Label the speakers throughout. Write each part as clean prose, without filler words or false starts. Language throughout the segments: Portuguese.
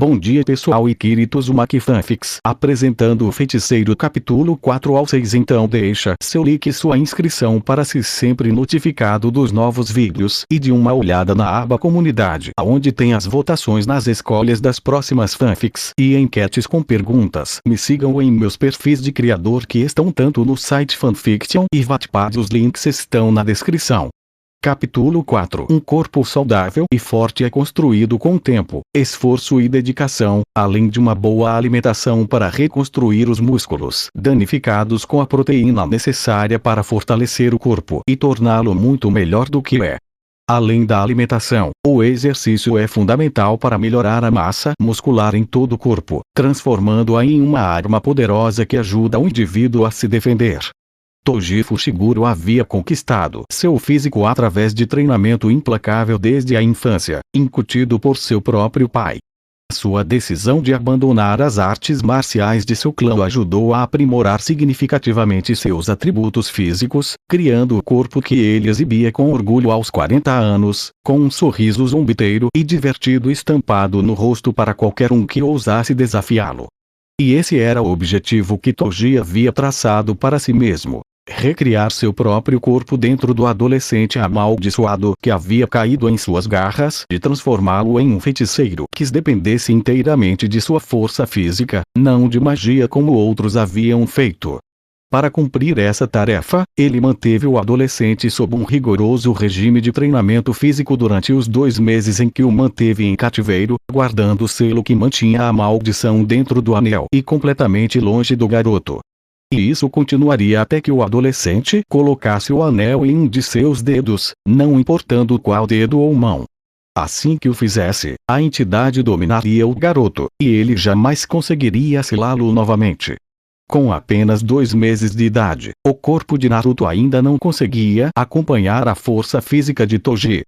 Speaker 1: Bom dia pessoal e Kirito Uzumaki Fanfics apresentando o Feiticeiro capítulo 4 ao 6. Então deixa seu like e sua inscrição para ser sempre notificado dos novos vídeos e de uma olhada na aba comunidade, onde tem as votações nas escolhas das próximas fanfics e enquetes com perguntas. Me sigam em meus perfis de criador que estão tanto no site Fanfiction e Wattpad, os links estão na descrição. Capítulo 4. Um corpo saudável e forte é construído com tempo, esforço e dedicação, além de uma boa alimentação para reconstruir os músculos danificados com a proteína necessária para fortalecer o corpo e torná-lo muito melhor do que é. Além da alimentação, o exercício é fundamental para melhorar a massa muscular em todo o corpo, transformando-a em uma arma poderosa que ajuda o indivíduo a se defender. Toji Fushiguro havia conquistado seu físico através de treinamento implacável desde a infância, incutido por seu próprio pai. Sua decisão de abandonar as artes marciais de seu clã ajudou a aprimorar significativamente seus atributos físicos, criando o corpo que ele exibia com orgulho aos 40 anos, com um sorriso zombeteiro e divertido estampado no rosto para qualquer um que ousasse desafiá-lo. E esse era o objetivo que Toji havia traçado para si mesmo. Recriar seu próprio corpo dentro do adolescente amaldiçoado que havia caído em suas garras e transformá-lo em um feiticeiro que dependesse inteiramente de sua força física, não de magia como outros haviam feito. Para cumprir essa tarefa, ele manteve o adolescente sob um rigoroso regime de treinamento físico durante os 2 meses em que o manteve em cativeiro, guardando o selo que mantinha a maldição dentro do anel e completamente longe do garoto. E isso continuaria até que o adolescente colocasse o anel em um de seus dedos, não importando qual dedo ou mão. Assim que o fizesse, a entidade dominaria o garoto, e ele jamais conseguiria selá-lo novamente. Com apenas 2 meses de idade, o corpo de Naruto ainda não conseguia acompanhar a força física de Toji.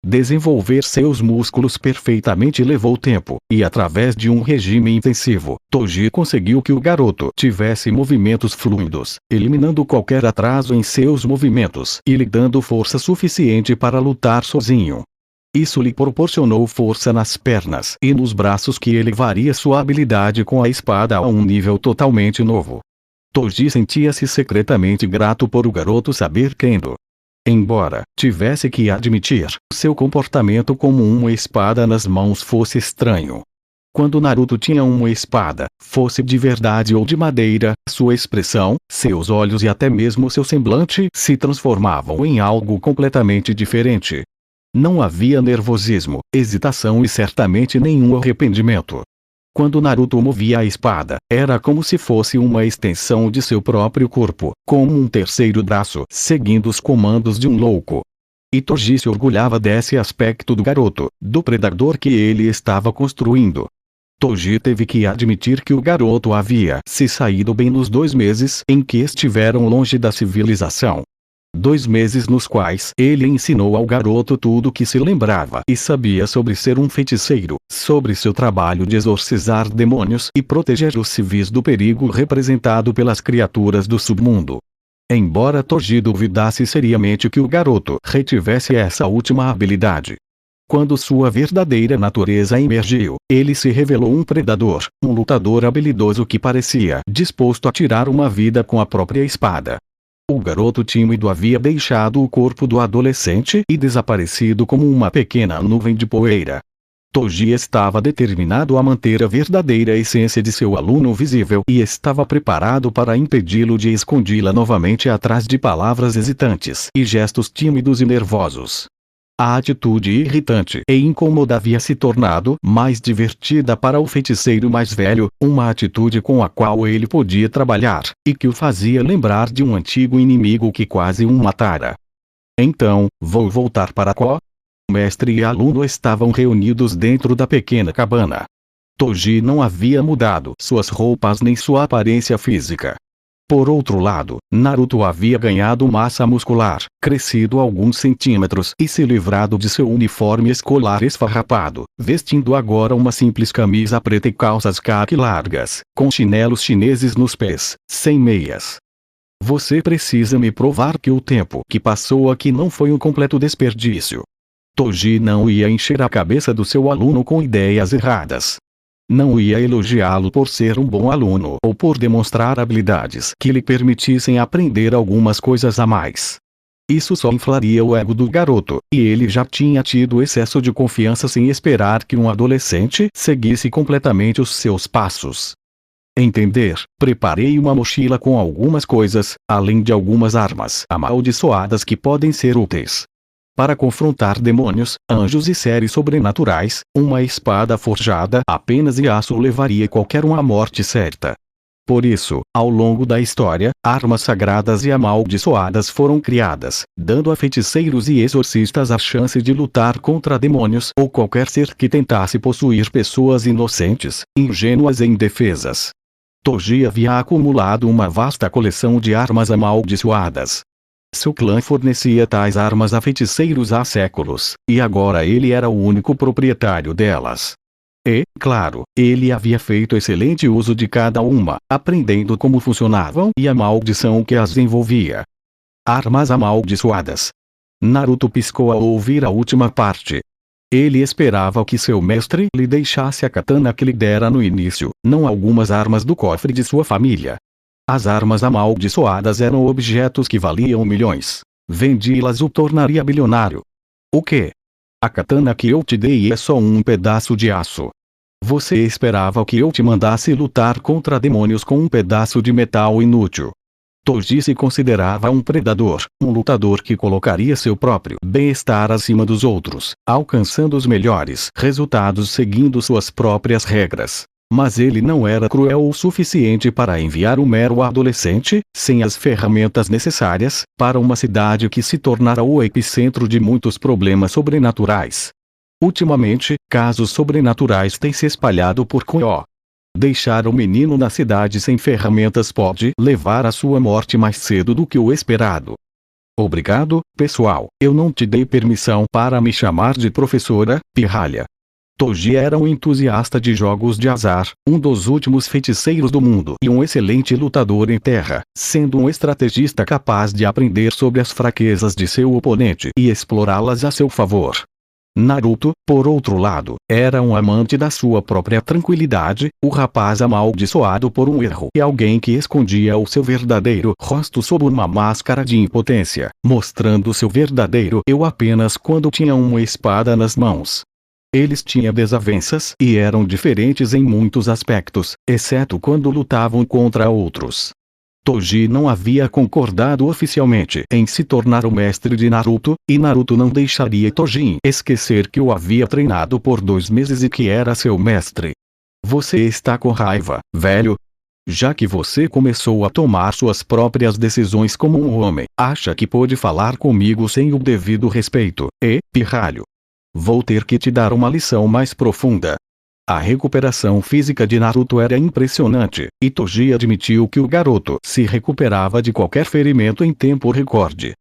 Speaker 1: Desenvolver seus músculos perfeitamente levou tempo, e através de um regime intensivo, Toji conseguiu que o garoto tivesse movimentos fluidos, eliminando qualquer atraso em seus movimentos e lhe dando força suficiente para lutar sozinho. Isso lhe proporcionou força nas pernas e nos braços que elevaria sua habilidade com a espada a um nível totalmente novo. Toji sentia-se secretamente grato por o garoto saber Kendo. Embora tivesse que admitir, seu comportamento como uma espada nas mãos fosse estranho. Quando Naruto tinha uma espada, fosse de verdade ou de madeira, sua expressão, seus olhos e até mesmo seu semblante se transformavam em algo completamente diferente. Não havia nervosismo, hesitação e certamente nenhum arrependimento. Quando Naruto movia a espada, era como se fosse uma extensão de seu próprio corpo, como um terceiro braço, seguindo os comandos de um louco. E Toji se orgulhava desse aspecto do garoto, do predador que ele estava construindo. Toji teve que admitir que o garoto havia se saído bem nos 2 meses em que estiveram longe da civilização. 2 meses nos quais ele ensinou ao garoto tudo o que se lembrava e sabia sobre ser um feiticeiro, sobre seu trabalho de exorcizar demônios e proteger os civis do perigo representado pelas criaturas do submundo. Embora Toji duvidasse seriamente que o garoto retivesse essa última habilidade. Quando sua verdadeira natureza emergiu, ele se revelou um predador, um lutador habilidoso que parecia disposto a tirar uma vida com a própria espada. O garoto tímido havia deixado o corpo do adolescente e desaparecido como uma pequena nuvem de poeira. Toji estava determinado a manter a verdadeira essência de seu aluno visível e estava preparado para impedi-lo de escondê-la novamente atrás de palavras hesitantes e gestos tímidos e nervosos. A atitude irritante e incômoda havia se tornado mais divertida para o feiticeiro mais velho, uma atitude com a qual ele podia trabalhar, e que o fazia lembrar de um antigo inimigo que quase o matara. Então, vou voltar para Ko? O mestre e aluno estavam reunidos dentro da pequena cabana. Toji não havia mudado suas roupas nem sua aparência física. Por outro lado, Naruto havia ganhado massa muscular, crescido alguns centímetros e se livrado de seu uniforme escolar esfarrapado, vestindo agora uma simples camisa preta e calças caqui largas, com chinelos chineses nos pés, sem meias. Você precisa me provar que o tempo que passou aqui não foi um completo desperdício. Toji não ia encher a cabeça do seu aluno com ideias erradas. Não ia elogiá-lo por ser um bom aluno ou por demonstrar habilidades que lhe permitissem aprender algumas coisas a mais. Isso só inflaria o ego do garoto, e ele já tinha tido excesso de confiança sem esperar que um adolescente seguisse completamente os seus passos. Entender, preparei uma mochila com algumas coisas, além de algumas armas amaldiçoadas que podem ser úteis para confrontar demônios, anjos e seres sobrenaturais. Uma espada forjada apenas de aço levaria qualquer um à morte certa. Por isso, ao longo da história, armas sagradas e amaldiçoadas foram criadas, dando a feiticeiros e exorcistas a chance de lutar contra demônios ou qualquer ser que tentasse possuir pessoas inocentes, ingênuas e indefesas. Toji havia acumulado uma vasta coleção de armas amaldiçoadas. Seu clã fornecia tais armas a feiticeiros há séculos, e agora ele era o único proprietário delas. E, claro, ele havia feito excelente uso de cada uma, aprendendo como funcionavam e a maldição que as envolvia. Armas amaldiçoadas. Naruto piscou ao ouvir a última parte. Ele esperava que seu mestre lhe deixasse a katana que lhe dera no início, não algumas armas do cofre de sua família. As armas amaldiçoadas eram objetos que valiam milhões. Vendi-las o tornaria bilionário. O quê? A katana que eu te dei é só um pedaço de aço. Você esperava que eu te mandasse lutar contra demônios com um pedaço de metal inútil. Toji se considerava um predador, um lutador que colocaria seu próprio bem-estar acima dos outros, alcançando os melhores resultados seguindo suas próprias regras. Mas ele não era cruel o suficiente para enviar um mero adolescente, sem as ferramentas necessárias, para uma cidade que se tornara o epicentro de muitos problemas sobrenaturais. Ultimamente, casos sobrenaturais têm se espalhado por Koyo. Deixar o menino na cidade sem ferramentas pode levar à sua morte mais cedo do que o esperado. Obrigado, pessoal, eu não te dei permissão para me chamar de professora, pirralha. Toji era um entusiasta de jogos de azar, um dos últimos feiticeiros do mundo e um excelente lutador em terra, sendo um estrategista capaz de aprender sobre as fraquezas de seu oponente e explorá-las a seu favor. Naruto, por outro lado, era um amante da sua própria tranquilidade, o rapaz amaldiçoado por um erro e alguém que escondia o seu verdadeiro rosto sob uma máscara de impotência, mostrando seu verdadeiro eu apenas quando tinha uma espada nas mãos. Eles tinham desavenças e eram diferentes em muitos aspectos, exceto quando lutavam contra outros. Toji não havia concordado oficialmente em se tornar o mestre de Naruto, e Naruto não deixaria Toji esquecer que o havia treinado por 2 meses e que era seu mestre. Você está com raiva, velho? Já que você começou a tomar suas próprias decisões como um homem, acha que pode falar comigo sem o devido respeito, pirralho? Vou ter que te dar uma lição mais profunda. A recuperação física de Naruto era impressionante, e Toji admitiu que o garoto se recuperava de qualquer ferimento em tempo recorde.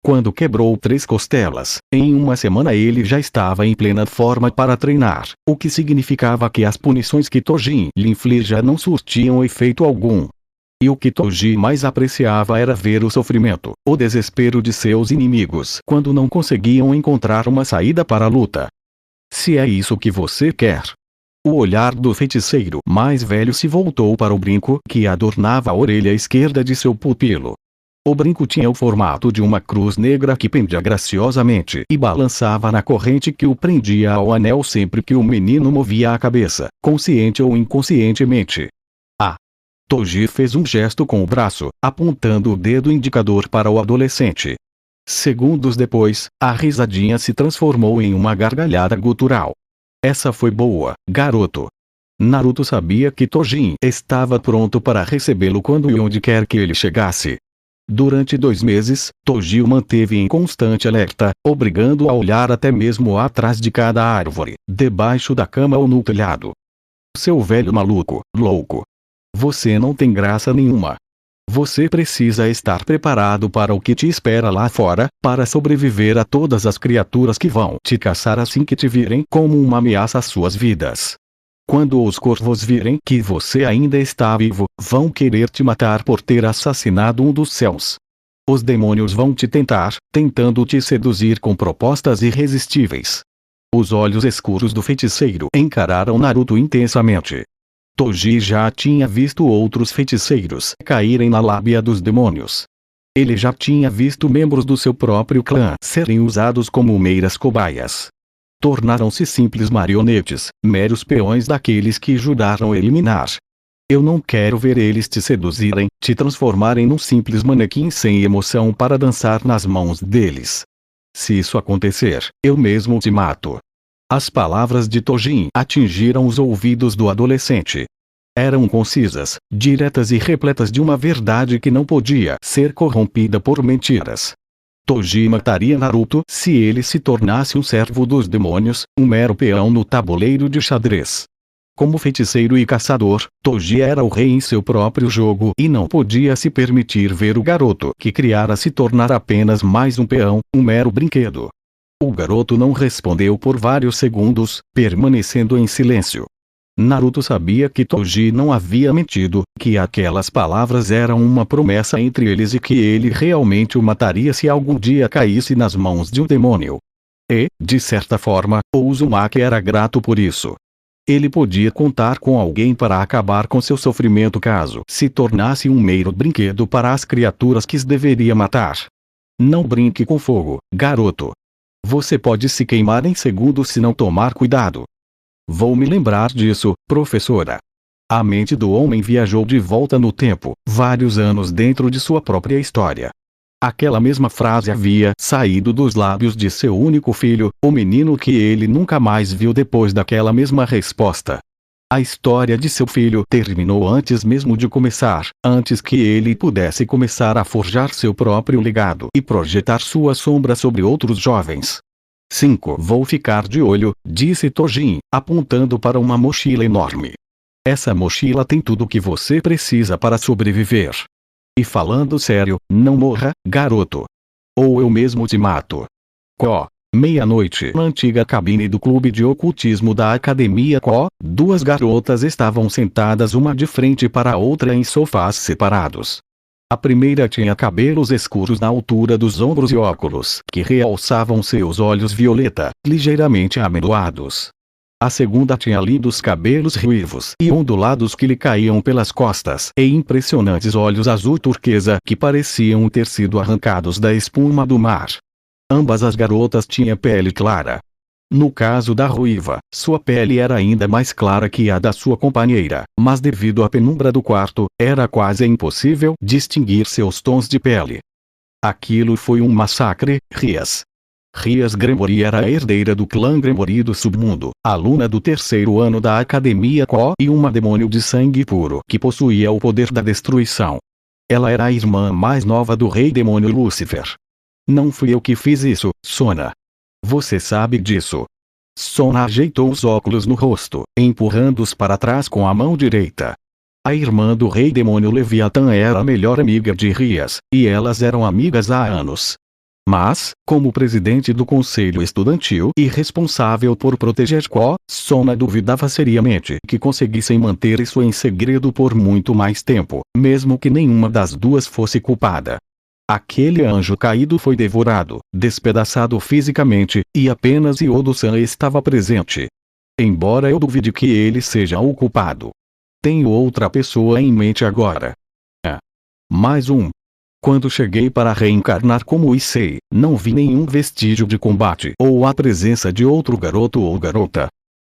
Speaker 1: Quando quebrou 3 costelas, em uma semana ele já estava em plena forma para treinar, o que significava que as punições que Toji lhe infligia não surtiam efeito algum. E o que Toji mais apreciava era ver o sofrimento, o desespero de seus inimigos quando não conseguiam encontrar uma saída para a luta. Se é isso que você quer. O olhar do feiticeiro mais velho se voltou para o brinco que adornava a orelha esquerda de seu pupilo. O brinco tinha o formato de uma cruz negra que pendia graciosamente e balançava na corrente que o prendia ao anel sempre que o menino movia a cabeça, consciente ou inconscientemente. Toji fez um gesto com o braço, apontando o dedo indicador para o adolescente. Segundos depois, a risadinha se transformou em uma gargalhada gutural. Essa foi boa, garoto. Naruto sabia que Toji estava pronto para recebê-lo quando e onde quer que ele chegasse. Durante 2 meses, Toji o manteve em constante alerta, obrigando-o a olhar até mesmo atrás de cada árvore, debaixo da cama ou no telhado. Seu velho maluco, louco. Você não tem graça nenhuma. Você precisa estar preparado para o que te espera lá fora, para sobreviver a todas as criaturas que vão te caçar assim que te virem como uma ameaça às suas vidas. Quando os corvos virem que você ainda está vivo, vão querer te matar por ter assassinado um dos céus. Os demônios vão te tentar, tentando te seduzir com propostas irresistíveis. Os olhos escuros do feiticeiro encararam Naruto intensamente. Toji já tinha visto outros feiticeiros caírem na lábia dos demônios. Ele já tinha visto membros do seu próprio clã serem usados como meras cobaias. Tornaram-se simples marionetes, meros peões daqueles que juraram eliminar. Eu não quero ver eles te seduzirem, te transformarem num simples manequim sem emoção para dançar nas mãos deles. Se isso acontecer, eu mesmo te mato. As palavras de Tojin atingiram os ouvidos do adolescente. Eram concisas, diretas e repletas de uma verdade que não podia ser corrompida por mentiras. Toji mataria Naruto se ele se tornasse um servo dos demônios, um mero peão no tabuleiro de xadrez. Como feiticeiro e caçador, Toji era o rei em seu próprio jogo e não podia se permitir ver o garoto que criara se tornar apenas mais um peão, um mero brinquedo. O garoto não respondeu por vários segundos, permanecendo em silêncio. Naruto sabia que Toji não havia mentido, que aquelas palavras eram uma promessa entre eles e que ele realmente o mataria se algum dia caísse nas mãos de um demônio. E, de certa forma, o Uzumaki era grato por isso. Ele podia contar com alguém para acabar com seu sofrimento caso se tornasse um mero brinquedo para as criaturas que deveria matar. Não brinque com fogo, garoto. Você pode se queimar em segundos se não tomar cuidado. Vou me lembrar disso, professora. A mente do homem viajou de volta no tempo, vários anos dentro de sua própria história. Aquela mesma frase havia saído dos lábios de seu único filho, o menino que ele nunca mais viu depois daquela mesma resposta. A história de seu filho terminou antes mesmo de começar, antes que ele pudesse começar a forjar seu próprio legado e projetar sua sombra sobre outros jovens. 5. Vou ficar de olho, disse Tojin, apontando para uma mochila enorme. Essa mochila tem tudo o que você precisa para sobreviver. E falando sério, não morra, garoto. Ou eu mesmo te mato. Meia-noite. Na antiga cabine do clube de ocultismo da Academia Ko, duas garotas estavam sentadas uma de frente para a outra em sofás separados. A primeira tinha cabelos escuros na altura dos ombros e óculos que realçavam seus olhos violeta, ligeiramente amendoados. A segunda tinha lindos cabelos ruivos e ondulados que lhe caíam pelas costas e impressionantes olhos azul turquesa que pareciam ter sido arrancados da espuma do mar. Ambas as garotas tinham pele clara. No caso da ruiva, sua pele era ainda mais clara que a da sua companheira, mas devido à penumbra do quarto, era quase impossível distinguir seus tons de pele. Aquilo foi um massacre. Rias Gremory era a herdeira do clã Gremory do submundo, aluna do terceiro ano da Academia Ko e uma demônio de sangue puro que possuía o poder da destruição. Ela era a irmã mais nova do rei demônio Lúcifer. Não fui eu que fiz isso, Sona. Você sabe disso. Sona ajeitou os óculos no rosto, empurrando-os para trás com a mão direita. A irmã do rei demônio Leviatã era a melhor amiga de Rias, e elas eram amigas há anos. Mas, como presidente do conselho estudantil e responsável por proteger Ko, Sona duvidava seriamente que conseguissem manter isso em segredo por muito mais tempo, mesmo que nenhuma das duas fosse culpada. Aquele anjo caído foi devorado, despedaçado fisicamente, e apenas Yodo-san estava presente. Embora eu duvide que ele seja o culpado. Tenho outra pessoa em mente agora. Mais um. Quando cheguei para reencarnar como Issei, não vi nenhum vestígio de combate ou a presença de outro garoto ou garota.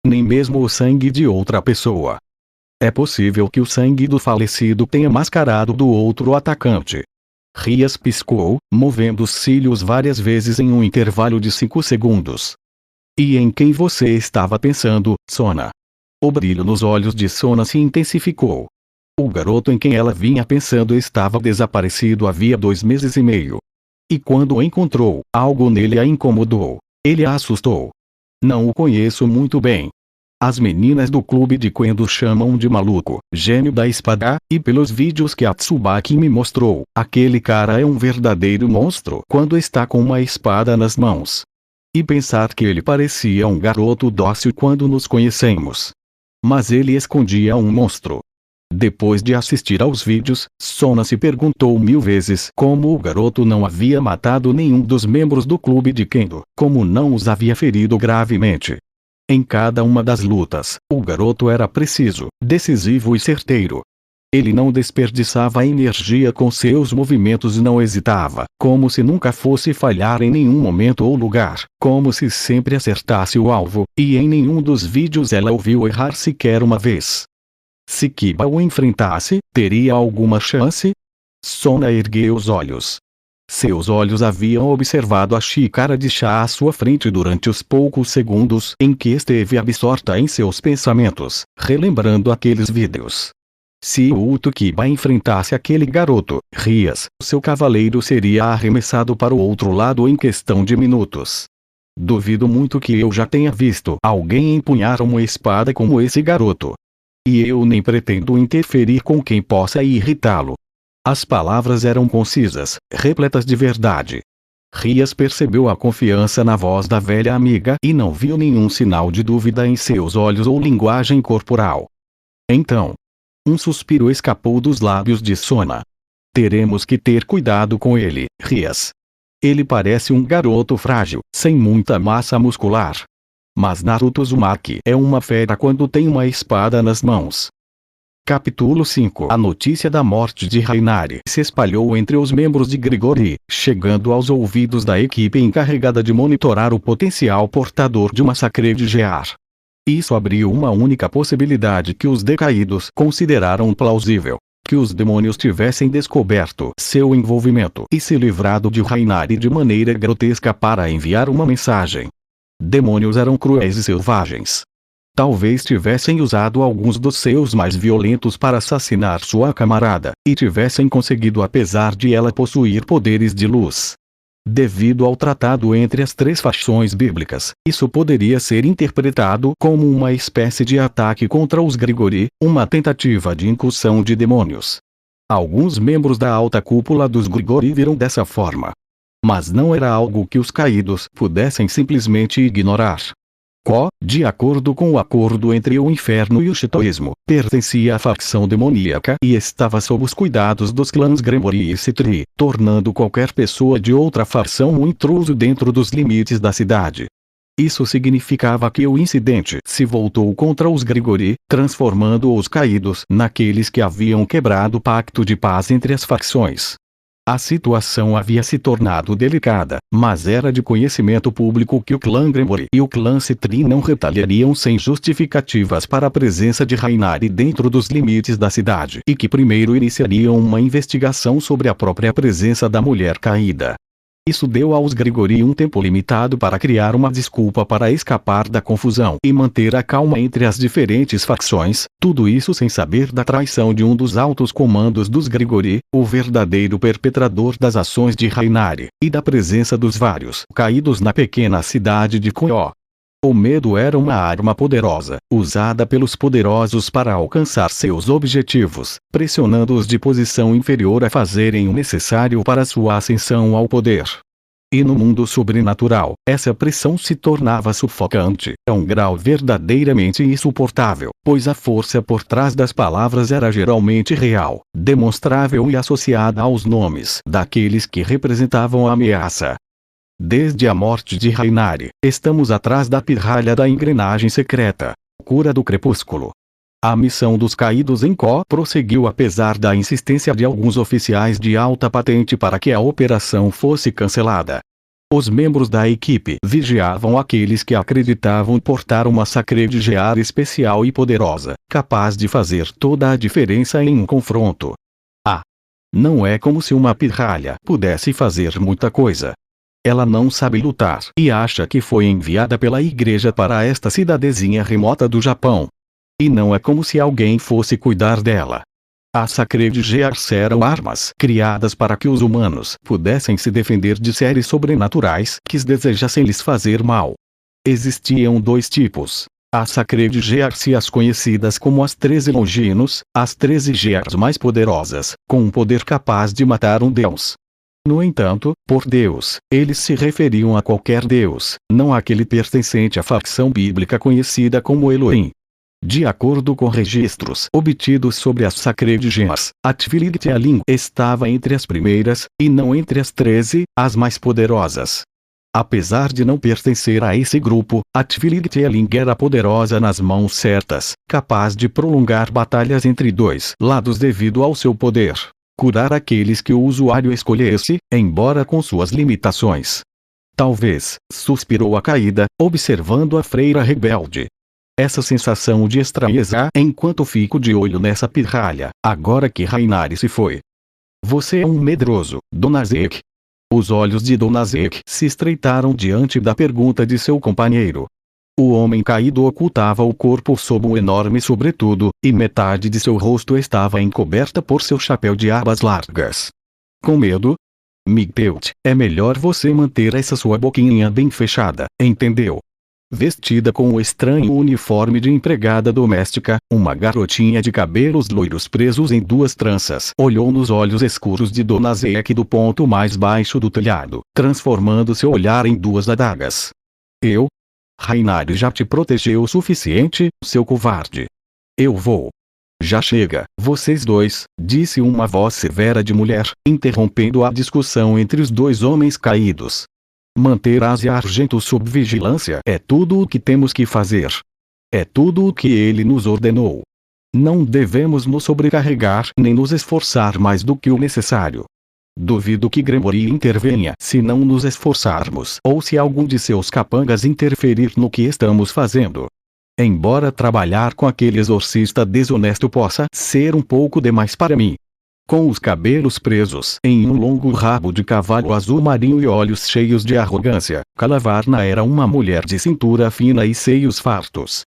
Speaker 1: Nem mesmo o sangue de outra pessoa. É possível que o sangue do falecido tenha mascarado do outro atacante. Rias piscou, movendo os cílios várias vezes em um intervalo de 5 segundos. E em quem você estava pensando, Sona? O brilho nos olhos de Sona se intensificou. O garoto em quem ela vinha pensando estava desaparecido havia 2 meses e meio. E quando o encontrou, algo nele a incomodou. Ele a assustou. Não o conheço muito bem. As meninas do clube de Kendo chamam de maluco, gênio da espada, e pelos vídeos que a Tsubaki me mostrou, aquele cara é um verdadeiro monstro quando está com uma espada nas mãos. E pensar que ele parecia um garoto dócil quando nos conhecemos. Mas ele escondia um monstro. Depois de assistir aos vídeos, Sona se perguntou 1000 vezes como o garoto não havia matado nenhum dos membros do clube de Kendo, como não os havia ferido gravemente. Em cada uma das lutas, o garoto era preciso, decisivo e certeiro. Ele não desperdiçava energia com seus movimentos e não hesitava, como se nunca fosse falhar em nenhum momento ou lugar, como se sempre acertasse o alvo, e em nenhum dos vídeos ela o viu errar sequer uma vez. Se Kiba o enfrentasse, teria alguma chance? Sona ergueu os olhos. Seus olhos haviam observado a xícara de chá à sua frente durante os poucos segundos em que esteve absorta em seus pensamentos, relembrando aqueles vídeos. Se o Uto Kiba enfrentasse aquele garoto, Rias, seu cavaleiro seria arremessado para o outro lado em questão de minutos. Duvido muito que eu já tenha visto alguém empunhar uma espada como esse garoto. E eu nem pretendo interferir com quem possa irritá-lo. As palavras eram concisas, repletas de verdade. Rias percebeu a confiança na voz da velha amiga e não viu nenhum sinal de dúvida em seus olhos ou linguagem corporal. Então, um suspiro escapou dos lábios de Sona. Teremos que ter cuidado com ele, Rias. Ele parece um garoto frágil, sem muita massa muscular. Mas Naruto Uzumaki é uma fera quando tem uma espada nas mãos. Capítulo 5. A notícia da morte de Rainari se espalhou entre os membros de Grigori, chegando aos ouvidos da equipe encarregada de monitorar o potencial portador de uma Sacred Gear. Isso abriu uma única possibilidade que os decaídos consideraram plausível: que os demônios tivessem descoberto seu envolvimento e se livrado de Rainari de maneira grotesca para enviar uma mensagem. Demônios eram cruéis e selvagens. Talvez tivessem usado alguns dos seus mais violentos para assassinar sua camarada, e tivessem conseguido apesar de ela possuir poderes de luz. Devido ao tratado entre as três fações bíblicas, isso poderia ser interpretado como uma espécie de ataque contra os Grigori, uma tentativa de incursão de demônios. Alguns membros da alta cúpula dos Grigori viram dessa forma. Mas não era algo que os caídos pudessem simplesmente ignorar. Ko, de acordo com o acordo entre o inferno e o shintoísmo, pertencia à facção demoníaca e estava sob os cuidados dos clãs Gremory e Citri, tornando qualquer pessoa de outra facção um intruso dentro dos limites da cidade. Isso significava que o incidente se voltou contra os Grigori, transformando os caídos naqueles que haviam quebrado o pacto de paz entre as facções. A situação havia se tornado delicada, mas era de conhecimento público que o clã Gremory e o clã Citri não retaliariam sem justificativas para a presença de Rainari dentro dos limites da cidade e que primeiro iniciariam uma investigação sobre a própria presença da mulher caída. Isso deu aos Grigori um tempo limitado para criar uma desculpa para escapar da confusão e manter a calma entre as diferentes facções, tudo isso sem saber da traição de um dos altos comandos dos Grigori, o verdadeiro perpetrador das ações de Rainari, e da presença dos vários caídos na pequena cidade de Koyo. O medo era uma arma poderosa, usada pelos poderosos para alcançar seus objetivos, pressionando-os de posição inferior a fazerem o necessário para sua ascensão ao poder. E no mundo sobrenatural, essa pressão se tornava sufocante, a um grau verdadeiramente insuportável, pois a força por trás das palavras era geralmente real, demonstrável e associada aos nomes daqueles que representavam a ameaça. Desde a morte de Rainari, estamos atrás da pirralha da engrenagem secreta, cura do crepúsculo. A missão dos caídos em Ko prosseguiu apesar da insistência de alguns oficiais de alta patente para que a operação fosse cancelada. Os membros da equipe vigiavam aqueles que acreditavam portar uma Sacred Gear especial e poderosa, capaz de fazer toda a diferença em um confronto. Não é como se uma pirralha pudesse fazer muita coisa. Ela não sabe lutar e acha que foi enviada pela igreja para esta cidadezinha remota do Japão. E não é como se alguém fosse cuidar dela. As Sacred Gears eram armas criadas para que os humanos pudessem se defender de seres sobrenaturais que desejassem lhes fazer mal. Existiam dois tipos. As Sacred Gears e as conhecidas como as 13 Longinos, as 13 Gears mais poderosas, com um poder capaz de matar um deus. No entanto, por Deus, eles se referiam a qualquer Deus, não àquele pertencente à facção bíblica conhecida como Elohim. De acordo com registros obtidos sobre as Sacred Gems, a Twilig Teal'c estava entre as primeiras, e não entre as 13, as mais poderosas. Apesar de não pertencer a esse grupo, a Twilig Teal'c era poderosa nas mãos certas, capaz de prolongar batalhas entre dois lados devido ao seu poder. Curar aqueles que o usuário escolhesse, embora com suas limitações. Talvez, suspirou a caída, observando a freira rebelde. Essa sensação de estranheza enquanto fico de olho nessa pirralha, agora que Rainari se foi. Você é um medroso, Dona Zeke. Os olhos de Dona Zeke se estreitaram diante da pergunta de seu companheiro. O homem caído ocultava o corpo sob um enorme sobretudo, e metade de seu rosto estava encoberta por seu chapéu de abas largas. Com medo? Migpelt, é melhor você manter essa sua boquinha bem fechada, entendeu? Vestida com o estranho uniforme de empregada doméstica, uma garotinha de cabelos loiros presos em duas tranças olhou nos olhos escuros de Dona Zeke do ponto mais baixo do telhado, transformando seu olhar em duas adagas. Eu? Rainari já te protegeu o suficiente, seu covarde. Eu vou. Já chega, vocês dois, disse uma voz severa de mulher, interrompendo a discussão entre os dois homens caídos. Manter Asia Argento sob vigilância é tudo o que temos que fazer. É tudo o que ele nos ordenou. Não devemos nos sobrecarregar nem nos esforçar mais do que o necessário. Duvido que Gremory intervenha se não nos esforçarmos ou se algum de seus capangas interferir no que estamos fazendo. Embora trabalhar com aquele exorcista desonesto possa ser um pouco demais para mim. Com os cabelos presos em um longo rabo de cavalo azul marinho e olhos cheios de arrogância, Calavarna era uma mulher de cintura fina e seios fartos.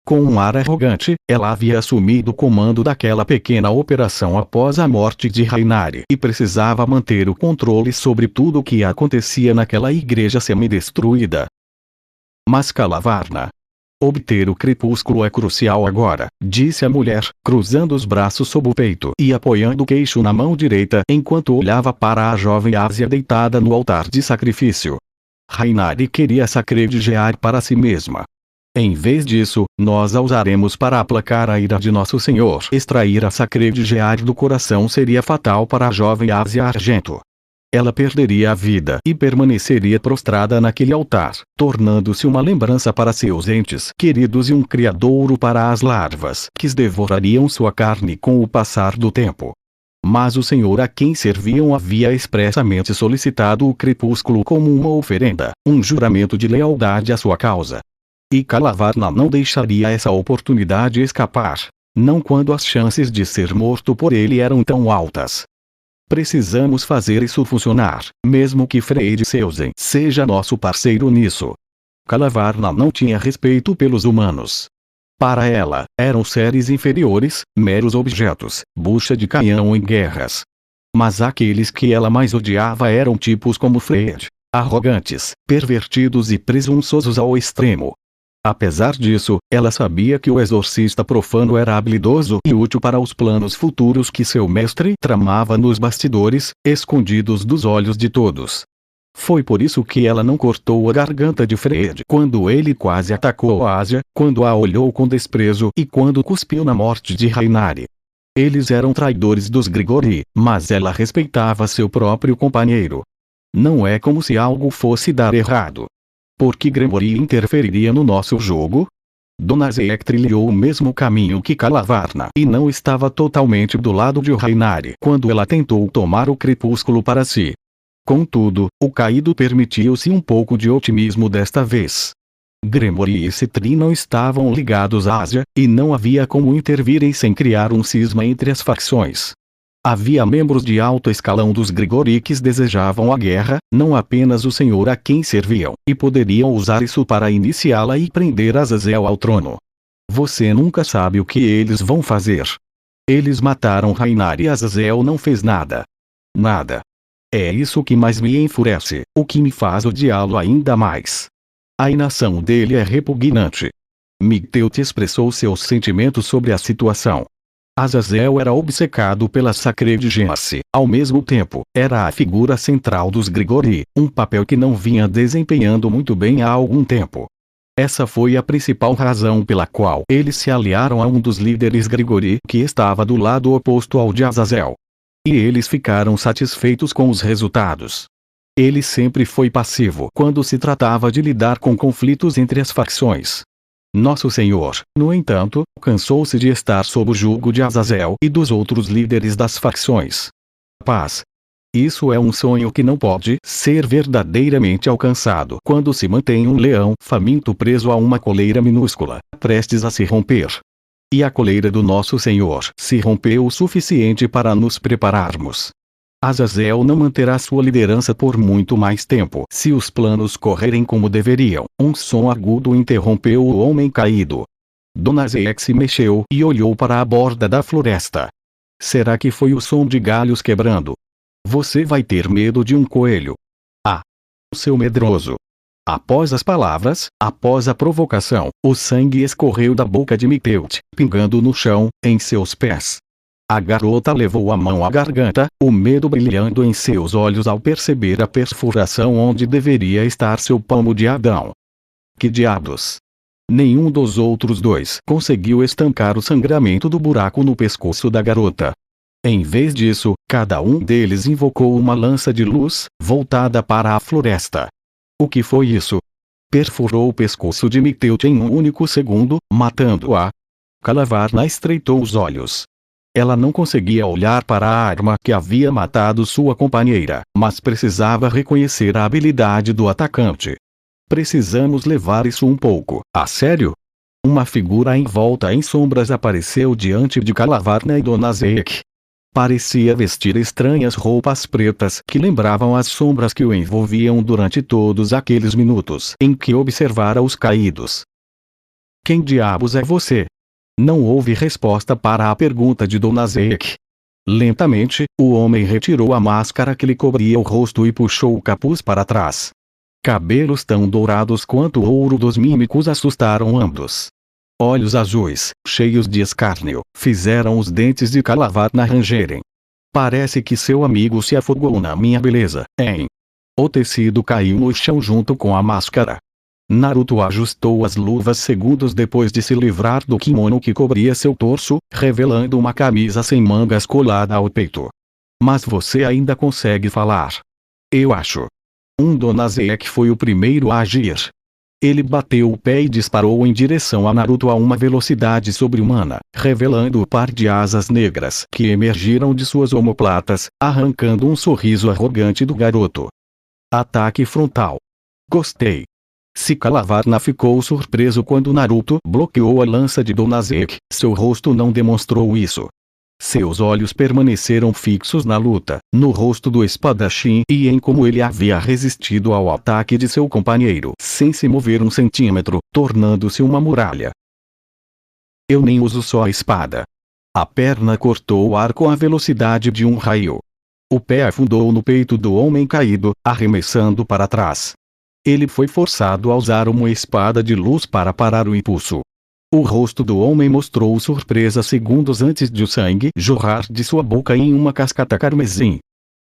Speaker 1: Com um ar arrogante, ela havia assumido o comando daquela pequena operação após a morte de Rainari e precisava manter o controle sobre tudo o que acontecia naquela igreja semidestruída. Mas Calavarna. Obter o crepúsculo é crucial agora, disse a mulher, cruzando os braços sob o peito e apoiando o queixo na mão direita enquanto olhava para a jovem Asia deitada no altar de sacrifício. Rainari queria sacrificar para si mesma. Em vez disso, nós a usaremos para aplacar a ira de nosso Senhor. Extrair a sacrificar do coração seria fatal para a jovem Asia Argento. Ela perderia a vida e permaneceria prostrada naquele altar, tornando-se uma lembrança para seus entes queridos e um criadouro para as larvas que devorariam sua carne com o passar do tempo. Mas o Senhor a quem serviam havia expressamente solicitado o crepúsculo como uma oferenda, um juramento de lealdade à sua causa. E Calavarna não deixaria essa oportunidade escapar, não quando as chances de ser morto por ele eram tão altas. Precisamos fazer isso funcionar, mesmo que Freire Seusen seja nosso parceiro nisso. Calavarna não tinha respeito pelos humanos. Para ela, eram seres inferiores, meros objetos, bucha de canhão em guerras. Mas aqueles que ela mais odiava eram tipos como Freire, arrogantes, pervertidos e presunçosos ao extremo. Apesar disso, ela sabia que o exorcista profano era habilidoso e útil para os planos futuros que seu mestre tramava nos bastidores, escondidos dos olhos de todos. Foi por isso que ela não cortou a garganta de Freire quando ele quase atacou a Asia, quando a olhou com desprezo e quando cuspiu na morte de Rainari. Eles eram traidores dos Grigori, mas ela respeitava seu próprio companheiro. Não é como se algo fosse dar errado. Por que Gremory interferiria no nosso jogo? Dona Zeke trilhou o mesmo caminho que Calavarna e não estava totalmente do lado de Rainari quando ela tentou tomar o crepúsculo para si. Contudo, o caído permitiu-se um pouco de otimismo desta vez. Gremory e Citri não estavam ligados à Asia, e não havia como intervirem sem criar um cisma entre as facções. Havia membros de alto escalão dos Grigori que desejavam a guerra, não apenas o Senhor a quem serviam, e poderiam usar isso para iniciá-la e prender Azazel ao trono. Você nunca sabe o que eles vão fazer. Eles mataram Rainari e Azazel não fez nada. Nada. É isso que mais me enfurece, o que me faz odiá-lo ainda mais. A inação dele é repugnante. Migteut expressou seus sentimentos sobre a situação. Azazel era obcecado pela Sacred Gems, ao mesmo tempo, era a figura central dos Grigori, um papel que não vinha desempenhando muito bem há algum tempo. Essa foi a principal razão pela qual eles se aliaram a um dos líderes Grigori que estava do lado oposto ao de Azazel. E eles ficaram satisfeitos com os resultados. Ele sempre foi passivo quando se tratava de lidar com conflitos entre as facções. Nosso Senhor, no entanto, cansou-se de estar sob o jugo de Azazel e dos outros líderes das facções. Paz. Isso é um sonho que não pode ser verdadeiramente alcançado quando se mantém um leão faminto preso a uma coleira minúscula, prestes a se romper. E a coleira do Nosso Senhor se rompeu o suficiente para nos prepararmos. Azazel não manterá sua liderança por muito mais tempo se os planos correrem como deveriam. Um som agudo interrompeu o homem caído. Dona Zeek se mexeu e olhou para a borda da floresta. Será que foi o som de galhos quebrando? Você vai ter medo de um coelho. Ah! Seu medroso! Após as palavras, após a provocação, o sangue escorreu da boca de Miteut, pingando no chão, em seus pés. A garota levou a mão à garganta, o medo brilhando em seus olhos ao perceber a perfuração onde deveria estar seu palmo de Adão. Que diabos! Nenhum dos outros dois conseguiu estancar o sangramento do buraco no pescoço da garota. Em vez disso, cada um deles invocou uma lança de luz, voltada para a floresta. O que foi isso? Perfurou o pescoço de Miteut em um único segundo, matando-a. Calavarna estreitou os olhos. Ela não conseguia olhar para a arma que havia matado sua companheira, mas precisava reconhecer a habilidade do atacante. Precisamos levar isso um pouco a sério? Uma figura envolta em sombras apareceu diante de Calavarna e Dona Zeek. Parecia vestir estranhas roupas pretas que lembravam as sombras que o envolviam durante todos aqueles minutos em que observara os caídos. Quem diabos é você? Não houve resposta para a pergunta de Dona Zeek. Lentamente, o homem retirou a máscara que lhe cobria o rosto e puxou o capuz para trás. Cabelos tão dourados quanto o ouro dos mímicos assustaram ambos. Olhos azuis, cheios de escárnio, fizeram os dentes de Calavarna rangerem. Parece que seu amigo se afogou na minha beleza, hein? O tecido caiu no chão junto com a máscara. Naruto ajustou as luvas segundos depois de se livrar do kimono que cobria seu torso, revelando uma camisa sem mangas colada ao peito. Mas você ainda consegue falar. Eu acho. Dona Zeek foi o primeiro a agir. Ele bateu o pé e disparou em direção a Naruto a uma velocidade sobre-humana, revelando o par de asas negras que emergiram de suas omoplatas, arrancando um sorriso arrogante do garoto. Ataque frontal. Gostei. Se Calavarna ficou surpreso quando Naruto bloqueou a lança de Dona Zeek, seu rosto não demonstrou isso. Seus olhos permaneceram fixos na luta, no rosto do espadachim e em como ele havia resistido ao ataque de seu companheiro sem se mover um centímetro, tornando-se uma muralha. Eu nem uso só a espada. A perna cortou o ar com a velocidade de um raio. O pé afundou no peito do homem caído, arremessando para trás. Ele foi forçado a usar uma espada de luz para parar o impulso. O rosto do homem mostrou surpresa segundos antes de o sangue jorrar de sua boca em uma cascata carmesim.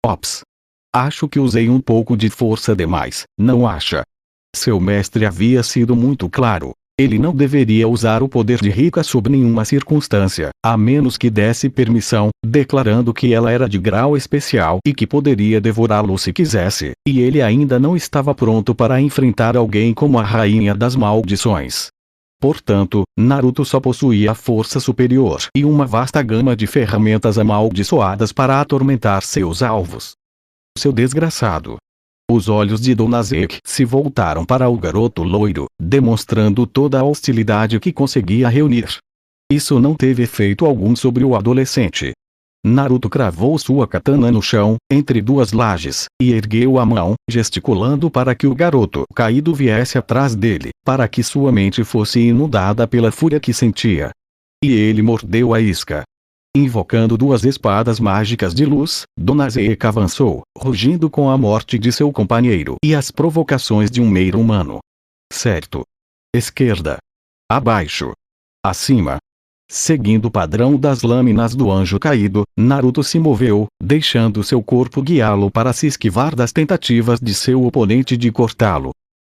Speaker 1: Ops! Acho que usei um pouco de força demais, não acha? Seu mestre havia sido muito claro. Ele não deveria usar o poder de Rika sob nenhuma circunstância, a menos que desse permissão, declarando que ela era de grau especial e que poderia devorá-lo se quisesse, e ele ainda não estava pronto para enfrentar alguém como a Rainha das Maldições. Portanto, Naruto só possuía a força superior e uma vasta gama de ferramentas amaldiçoadas para atormentar seus alvos. Seu desgraçado. Os olhos de Dona Zeek se voltaram para o garoto loiro, demonstrando toda a hostilidade que conseguia reunir. Isso não teve efeito algum sobre o adolescente. Naruto cravou sua katana no chão, entre duas lajes, e ergueu a mão, gesticulando para que o garoto caído viesse atrás dele, para que sua mente fosse inundada pela fúria que sentia. E ele mordeu a isca. Invocando duas espadas mágicas de luz, Dona Zeek avançou, rugindo com a morte de seu companheiro e as provocações de um meio humano. Certo. Esquerda. Abaixo. Acima. Seguindo o padrão das lâminas do anjo caído, Naruto se moveu, deixando seu corpo guiá-lo para se esquivar das tentativas de seu oponente de cortá-lo.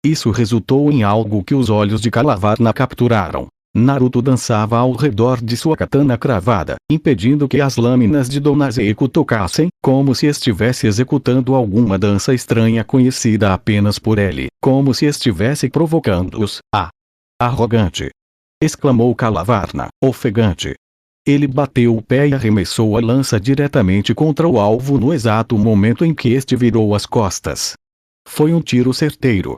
Speaker 1: Isso resultou em algo que os olhos de Calavarna capturaram. Naruto dançava ao redor de sua katana cravada, impedindo que as lâminas de Dona Zeiko tocassem, como se estivesse executando alguma dança estranha conhecida apenas por ele, como se estivesse provocando-os. Ah! Arrogante! Exclamou Calavarna, ofegante. Ele bateu o pé e arremessou a lança diretamente contra o alvo no exato momento em que este virou as costas. Foi um tiro certeiro.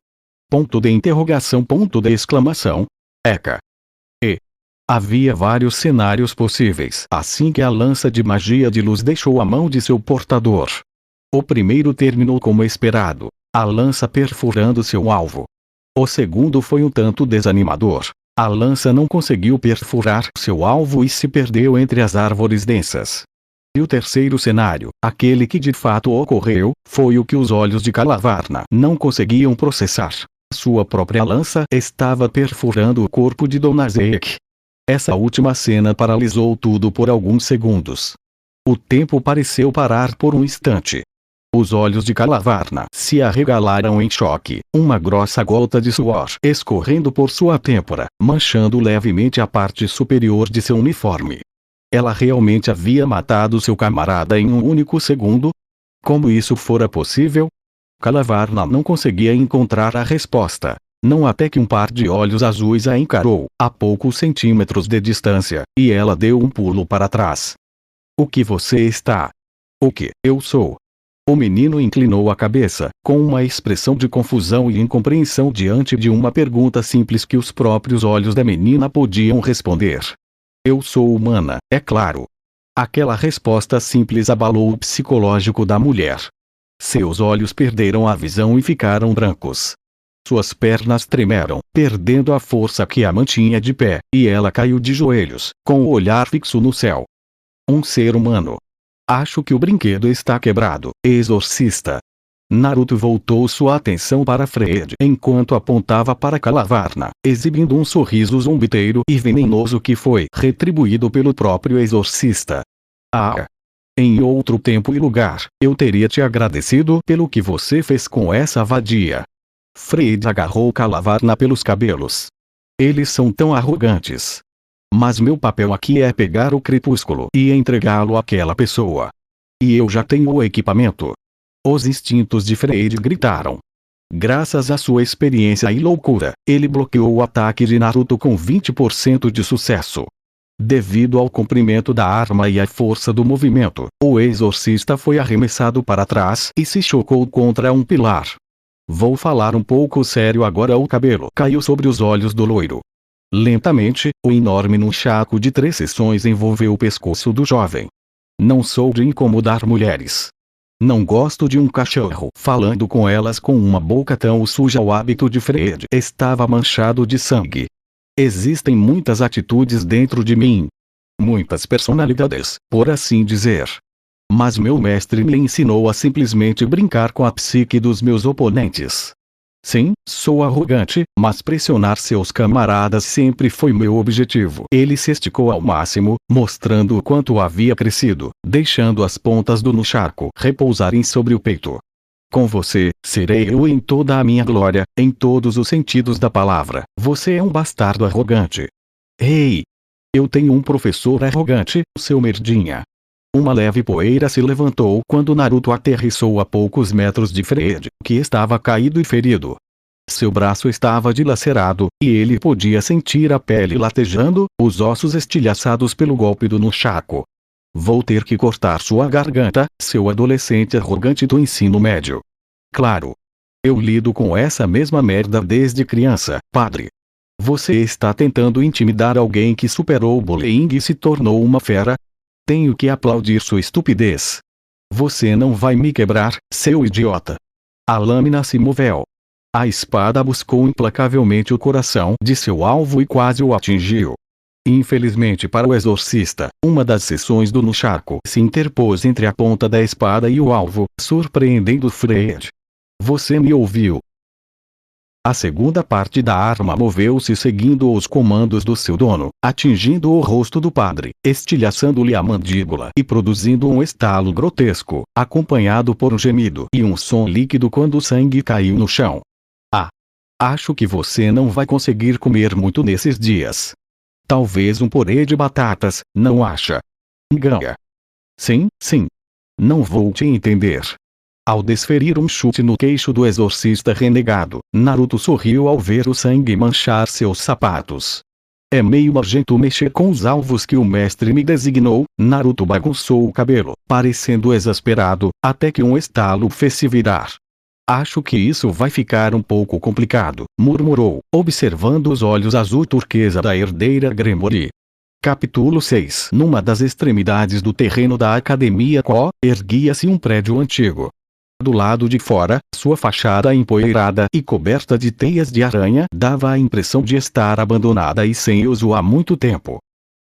Speaker 1: Ponto de interrogação, ponto de exclamação. Eca! Havia vários cenários possíveis assim que a lança de magia de luz deixou a mão de seu portador. O primeiro terminou como esperado, a lança perfurando seu alvo. O segundo foi um tanto desanimador. A lança não conseguiu perfurar seu alvo e se perdeu entre as árvores densas. E o terceiro cenário, aquele que de fato ocorreu, foi o que os olhos de Calavarna não conseguiam processar. Sua própria lança estava perfurando o corpo de Dona Zeik. Essa última cena paralisou tudo por alguns segundos. O tempo pareceu parar por um instante. Os olhos de Calavarna se arregalaram em choque, uma grossa gota de suor escorrendo por sua têmpora, manchando levemente a parte superior de seu uniforme. Ela realmente havia matado seu camarada em um único segundo? Como isso fora possível? Calavarna não conseguia encontrar a resposta. Não até que um par de olhos azuis a encarou, a poucos centímetros de distância, e ela deu um pulo para trás. O que você está? O que eu sou? O menino inclinou a cabeça, com uma expressão de confusão e incompreensão diante de uma pergunta simples que os próprios olhos da menina podiam responder. Eu sou humana, é claro. Aquela resposta simples abalou o psicológico da mulher. Seus olhos perderam a visão e ficaram brancos. Suas pernas tremeram, perdendo a força que a mantinha de pé, e ela caiu de joelhos, com o olhar fixo no céu. Um ser humano. Acho que o brinquedo está quebrado, exorcista. Naruto voltou sua atenção para Fred enquanto apontava para Calavarna, exibindo um sorriso zombeteiro e venenoso que foi retribuído pelo próprio exorcista. Ah! Em outro tempo e lugar, eu teria te agradecido pelo que você fez com essa vadia. Fred agarrou Calavarna pelos cabelos. Eles são tão arrogantes. Mas meu papel aqui é pegar o crepúsculo e entregá-lo àquela pessoa. E eu já tenho o equipamento. Os instintos de Fred gritaram. Graças à sua experiência e loucura, ele bloqueou o ataque de Naruto com 20% de sucesso. Devido ao comprimento da arma e à força do movimento, o exorcista foi arremessado para trás e se chocou contra um pilar. Vou falar um pouco sério agora. O cabelo caiu sobre os olhos do loiro. Lentamente, o enorme nunchaku de 3 seções envolveu o pescoço do jovem. Não sou de incomodar mulheres. Não gosto de um cachorro falando com elas com uma boca tão suja. O hábito de Fred estava manchado de sangue. Existem muitas atitudes dentro de mim. Muitas personalidades, por assim dizer. Mas meu mestre me ensinou a simplesmente brincar com a psique dos meus oponentes. Sim, sou arrogante, mas pressionar seus camaradas sempre foi meu objetivo. Ele se esticou ao máximo, mostrando o quanto havia crescido, deixando as pontas do nunchaku repousarem sobre o peito. Com você, serei eu em toda a minha glória, em todos os sentidos da palavra. Você é um bastardo arrogante. Ei! Eu tenho um professor arrogante, seu merdinha. Uma leve poeira se levantou quando Naruto aterrissou a poucos metros de Fred, que estava caído e ferido. Seu braço estava dilacerado, e ele podia sentir a pele latejando, os ossos estilhaçados pelo golpe do nunchaku. Vou ter que cortar sua garganta, seu adolescente arrogante do ensino médio. Claro. Eu lido com essa mesma merda desde criança, padre. Você está tentando intimidar alguém que superou o bullying e se tornou uma fera? Tenho que aplaudir sua estupidez. Você não vai me quebrar, seu idiota. A lâmina se moveu. A espada buscou implacavelmente o coração de seu alvo e quase o atingiu. Infelizmente para o exorcista, uma das seções do nunchaku se interpôs entre a ponta da espada e o alvo, surpreendendo Fred. Você me ouviu. A segunda parte da arma moveu-se seguindo os comandos do seu dono, atingindo o rosto do padre, estilhaçando-lhe a mandíbula e produzindo um estalo grotesco, acompanhado por um gemido e um som líquido quando o sangue caiu no chão. Ah! Acho que você não vai conseguir comer muito nesses dias. Talvez um purê de batatas, não acha? Ganha. Sim, sim. Não vou te entender. Ao desferir um chute no queixo do exorcista renegado, Naruto sorriu ao ver o sangue manchar seus sapatos. É meio nojento mexer com os alvos que o mestre me designou. Naruto bagunçou o cabelo, parecendo exasperado, até que um estalo fez-se virar. Acho que isso vai ficar um pouco complicado, murmurou, observando os olhos azul turquesa da herdeira Gremory. Capítulo 6. Numa das extremidades do terreno da Academia Ko, erguia-se um prédio antigo. Do lado de fora, sua fachada empoeirada e coberta de teias de aranha dava a impressão de estar abandonada e sem uso há muito tempo.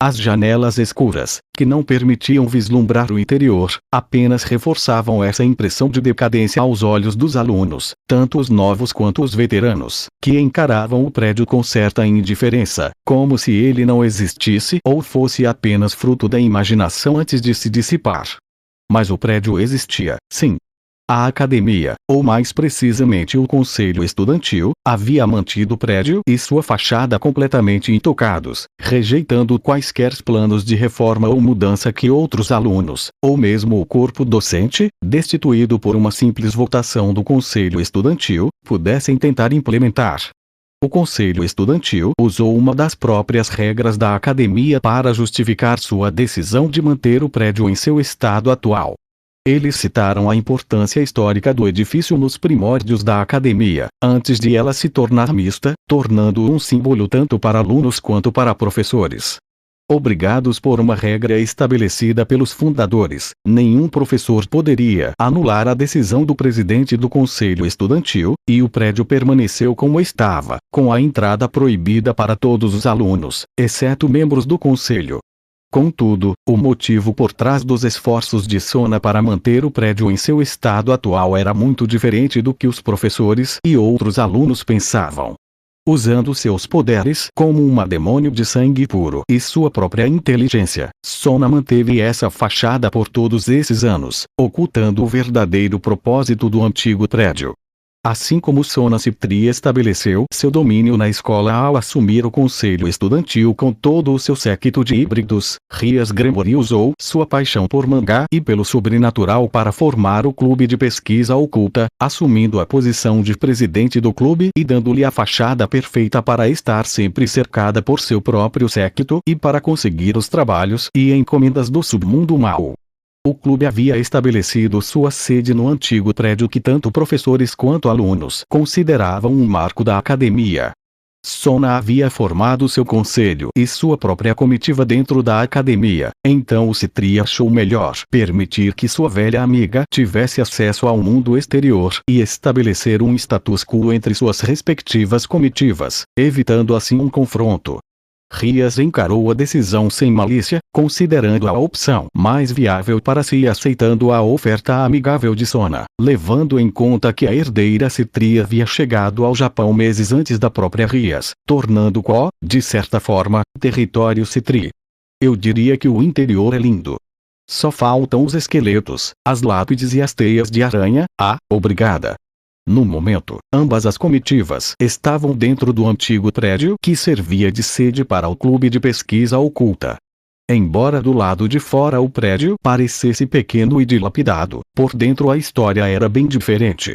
Speaker 1: As janelas escuras, que não permitiam vislumbrar o interior, apenas reforçavam essa impressão de decadência aos olhos dos alunos, tanto os novos quanto os veteranos, que encaravam o prédio com certa indiferença, como se ele não existisse ou fosse apenas fruto da imaginação antes de se dissipar. Mas o prédio existia, sim. A academia, ou mais precisamente o conselho estudantil, havia mantido o prédio e sua fachada completamente intocados, rejeitando quaisquer planos de reforma ou mudança que outros alunos, ou mesmo o corpo docente, destituído por uma simples votação do conselho estudantil, pudessem tentar implementar. O conselho estudantil usou uma das próprias regras da academia para justificar sua decisão de manter o prédio em seu estado atual. Eles citaram a importância histórica do edifício nos primórdios da academia, antes de ela se tornar mista, tornando-o um símbolo tanto para alunos quanto para professores. Obrigados por uma regra estabelecida pelos fundadores, nenhum professor poderia anular a decisão do presidente do conselho estudantil, e o prédio permaneceu como estava, com a entrada proibida para todos os alunos, exceto membros do conselho. Contudo, o motivo por trás dos esforços de Sona para manter o prédio em seu estado atual era muito diferente do que os professores e outros alunos pensavam. Usando seus poderes como uma demônio de sangue puro e sua própria inteligência, Sona manteve essa fachada por todos esses anos, ocultando o verdadeiro propósito do antigo prédio. Assim como Sona Ciptri estabeleceu seu domínio na escola ao assumir o conselho estudantil com todo o seu séquito de híbridos, Rias Gremory usou sua paixão por mangá e pelo sobrenatural para formar o clube de pesquisa oculta, assumindo a posição de presidente do clube e dando-lhe a fachada perfeita para estar sempre cercada por seu próprio séquito e para conseguir os trabalhos e encomendas do submundo mau. O clube havia estabelecido sua sede no antigo prédio que tanto professores quanto alunos consideravam um marco da academia. Sona havia formado seu conselho e sua própria comitiva dentro da academia, então o Ciptri achou melhor permitir que sua velha amiga tivesse acesso ao mundo exterior e estabelecer um status quo entre suas respectivas comitivas, evitando assim um confronto. Rias encarou a decisão sem malícia, considerando a opção mais viável para si e aceitando a oferta amigável de Sona, levando em conta que a herdeira Ciptri havia chegado ao Japão meses antes da própria Rias, tornando Ko, de certa forma, território Ciptri. Eu diria que o interior é lindo. Só faltam os esqueletos, as lápides e as teias de aranha. Obrigada. No momento, ambas as comitivas estavam dentro do antigo prédio que servia de sede para o clube de pesquisa oculta. Embora do lado de fora o prédio parecesse pequeno e dilapidado, por dentro a história era bem diferente.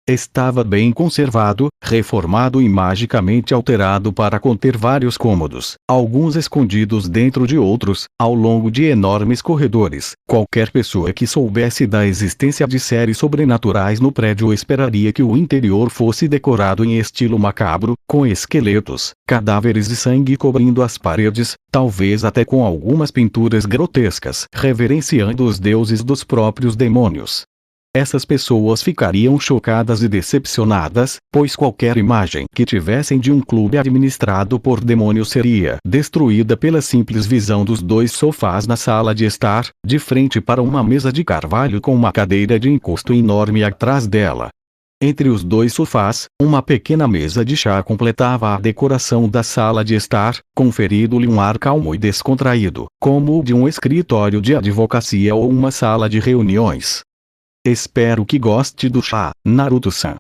Speaker 1: Estava bem conservado, reformado e magicamente alterado para conter vários cômodos, alguns escondidos dentro de outros, ao longo de enormes corredores. Qualquer pessoa que soubesse da existência de séries sobrenaturais no prédio esperaria que o interior fosse decorado em estilo macabro, com esqueletos, cadáveres e sangue cobrindo as paredes, talvez até com algumas pinturas grotescas, reverenciando os deuses dos próprios demônios. Essas pessoas ficariam chocadas e decepcionadas, pois qualquer imagem que tivessem de um clube administrado por demônios seria destruída pela simples visão dos dois sofás na sala de estar, de frente para uma mesa de carvalho com uma cadeira de encosto enorme atrás dela. Entre os dois sofás, uma pequena mesa de chá completava a decoração da sala de estar, conferindo-lhe um ar calmo e descontraído, como o de um escritório de advocacia ou uma sala de reuniões. Espero que goste do chá, Naruto-san.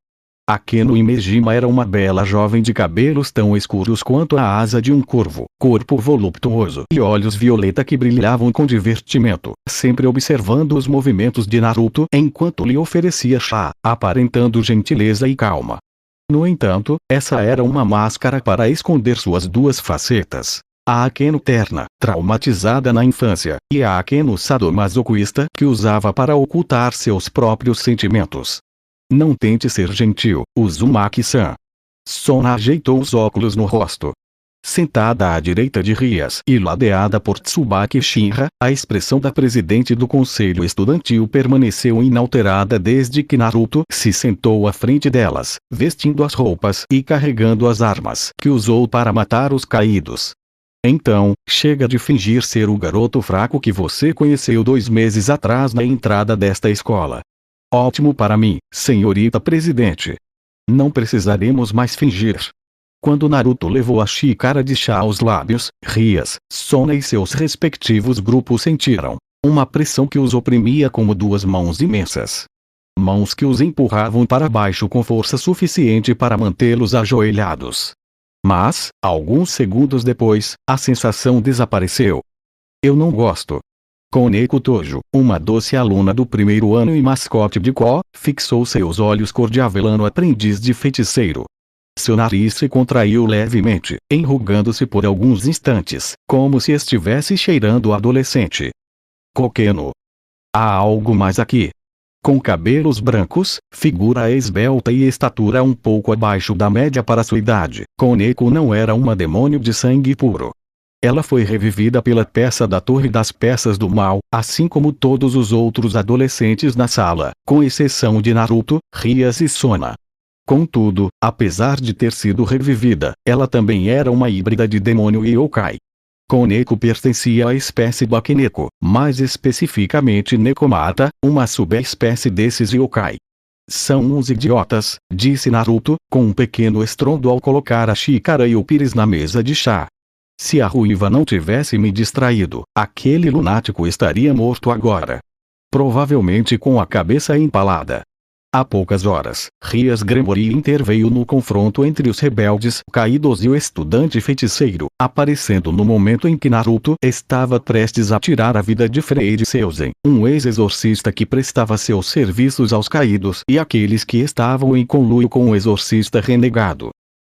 Speaker 1: Akeno Imejima era uma bela jovem de cabelos tão escuros quanto a asa de um corvo, corpo voluptuoso e olhos violeta que brilhavam com divertimento, sempre observando os movimentos de Naruto enquanto lhe oferecia chá, aparentando gentileza e calma. No entanto, essa era uma máscara para esconder suas duas facetas. A Akeno terna, traumatizada na infância, e a Akeno sadomasoquista que usava para ocultar seus próprios sentimentos. Não tente ser gentil, Uzumaki-san. Sona ajeitou os óculos no rosto. Sentada à direita de Rias e ladeada por Tsubaki Shinra, a expressão da presidente do conselho estudantil permaneceu inalterada desde que Naruto se sentou à frente delas, vestindo as roupas e carregando as armas que usou para matar os caídos. Então, chega de fingir ser o garoto fraco que você conheceu 2 meses atrás na entrada desta escola. Ótimo para mim, senhorita presidente. Não precisaremos mais fingir. Quando Naruto levou a xícara de chá aos lábios, Rias, Sona e seus respectivos grupos sentiram uma pressão que os oprimia como 2 mãos imensas. Mãos que os empurravam para baixo com força suficiente para mantê-los ajoelhados. Mas, alguns segundos depois, a sensação desapareceu. Eu não gosto. Koneko Tojo, uma doce aluna do 1º ano e mascote de Ko, fixou seus olhos cor de avelã no aprendiz de feiticeiro. Seu nariz se contraiu levemente, enrugando-se por alguns instantes, como se estivesse cheirando adolescente. Kokeno. Há algo mais aqui. Com cabelos brancos, figura esbelta e estatura um pouco abaixo da média para sua idade, Koneko não era uma demônio de sangue puro. Ela foi revivida pela peça da Torre das Peças do Mal, assim como todos os outros adolescentes na sala, com exceção de Naruto, Rias e Sona. Contudo, apesar de ter sido revivida, ela também era uma híbrida de demônio e yokai. Koneko pertencia à espécie Bakeneko, mais especificamente Nekomata, uma subespécie desses yokai. São uns idiotas, disse Naruto, com um pequeno estrondo ao colocar a xícara e o pires na mesa de chá. Se a ruiva não tivesse me distraído, aquele lunático estaria morto agora. Provavelmente com a cabeça empalada. Há poucas horas, Rias Gremory interveio no confronto entre os rebeldes caídos e o estudante feiticeiro, aparecendo no momento em que Naruto estava prestes a tirar a vida de Freire Seuzen, um ex-exorcista que prestava seus serviços aos caídos e aqueles que estavam em conluio com o exorcista renegado.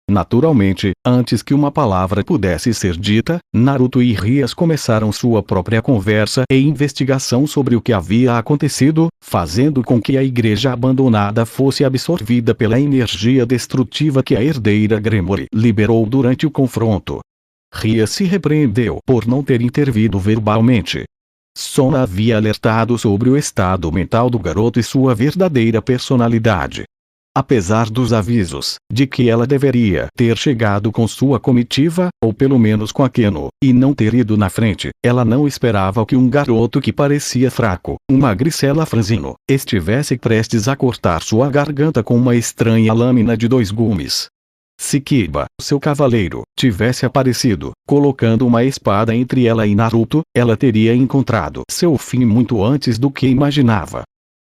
Speaker 1: Naturalmente, antes que uma palavra pudesse ser dita, Naruto e Rias começaram sua própria conversa e investigação sobre o que havia acontecido, fazendo com que a igreja abandonada fosse absorvida pela energia destrutiva que a herdeira Gremory liberou durante o confronto. Rias se repreendeu por não ter intervido verbalmente. Sona havia alertado sobre o estado mental do garoto e sua verdadeira personalidade. Apesar dos avisos, de que ela deveria ter chegado com sua comitiva, ou pelo menos com Akeno, e não ter ido na frente, ela não esperava que um garoto que parecia fraco, um magricela franzino, estivesse prestes a cortar sua garganta com uma estranha lâmina de 2 gumes. Se Kiba, seu cavaleiro, tivesse aparecido, colocando uma espada entre ela e Naruto, ela teria encontrado seu fim muito antes do que imaginava.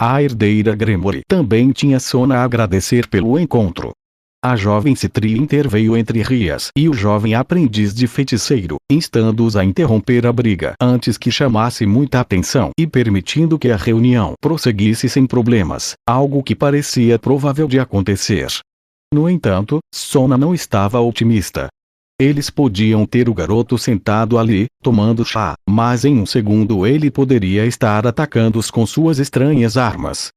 Speaker 1: A herdeira Gremory também tinha Sona a agradecer pelo encontro. A jovem Citri interveio entre Rias e o jovem aprendiz de feiticeiro, instando-os a interromper a briga antes que chamasse muita atenção e permitindo que a reunião prosseguisse sem problemas, algo que parecia provável de acontecer. No entanto, Sona não estava otimista. Eles podiam ter o garoto sentado ali, tomando chá, mas em um segundo ele poderia estar atacando-os com suas estranhas armas.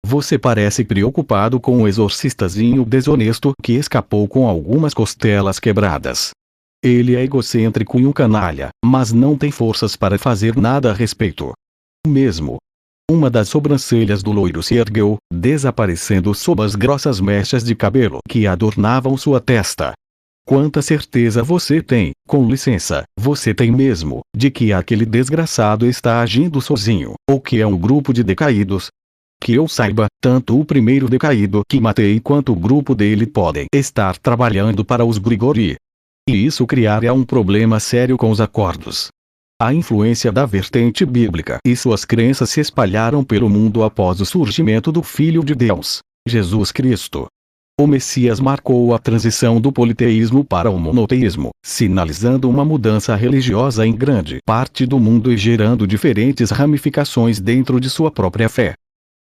Speaker 1: Você parece preocupado com o exorcistazinho desonesto que escapou com algumas costelas quebradas. Ele é egocêntrico e um canalha, mas não tem forças para fazer nada a respeito. Mesmo. Uma das sobrancelhas do loiro se ergueu, desaparecendo sob as grossas mechas de cabelo que adornavam sua testa. Quanta certeza você tem, com licença, você tem mesmo, de que aquele desgraçado está agindo sozinho, ou que é um grupo de decaídos? Que eu saiba, tanto o primeiro decaído que matei quanto o grupo dele podem estar trabalhando para os Grigori. E isso criaria um problema sério com os acordos. A influência da vertente bíblica e suas crenças se espalharam pelo mundo após o surgimento do Filho de Deus, Jesus Cristo. O Messias marcou a transição do politeísmo para o monoteísmo, sinalizando uma mudança religiosa em grande parte do mundo e gerando diferentes ramificações dentro de sua própria fé.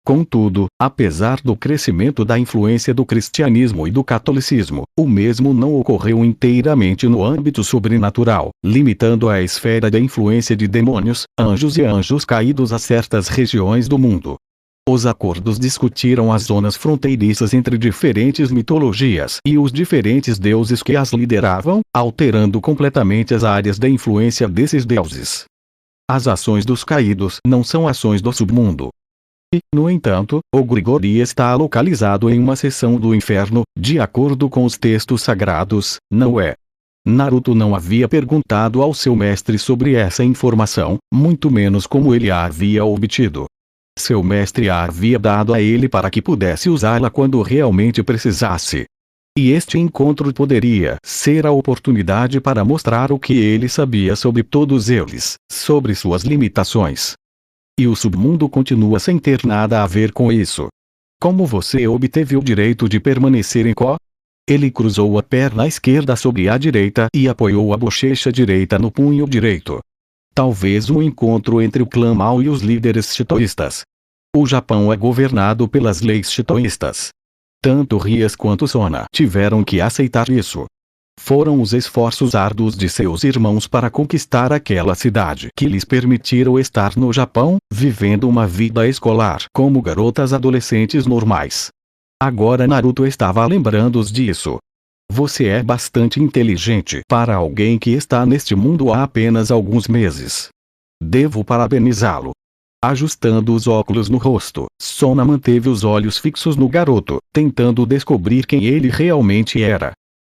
Speaker 1: Contudo, apesar do crescimento da influência do cristianismo e do catolicismo, o mesmo não ocorreu inteiramente no âmbito sobrenatural, limitando a esfera da influência de demônios, anjos e anjos caídos a certas regiões do mundo. Os acordos discutiram as zonas fronteiriças entre diferentes mitologias e os diferentes deuses que as lideravam, alterando completamente as áreas da influência desses deuses. As ações dos caídos não são ações do submundo. E, no entanto, o Grigori está localizado em uma seção do inferno, de acordo com os textos sagrados, não é? Naruto não havia perguntado ao seu mestre sobre essa informação, muito menos como ele a havia obtido. Seu mestre a havia dado a ele para que pudesse usá-la quando realmente precisasse. E este encontro poderia ser a oportunidade para mostrar o que ele sabia sobre todos eles, sobre suas limitações. E o submundo continua sem ter nada a ver com isso. Como você obteve o direito de permanecer em Ko? Ele cruzou a perna esquerda sobre a direita e apoiou a bochecha direita no punho direito. Talvez um encontro entre o clã Mao e os líderes shintoístas. O Japão é governado pelas leis shintoístas. Tanto Rias quanto Sona tiveram que aceitar isso. Foram os esforços árduos de seus irmãos para conquistar aquela cidade que lhes permitiram estar no Japão, vivendo uma vida escolar como garotas adolescentes normais. Agora Naruto estava lembrando-os disso. Você é bastante inteligente para alguém que está neste mundo há apenas alguns meses. Devo parabenizá-lo. Ajustando os óculos no rosto, Sona manteve os olhos fixos no garoto, tentando descobrir quem ele realmente era.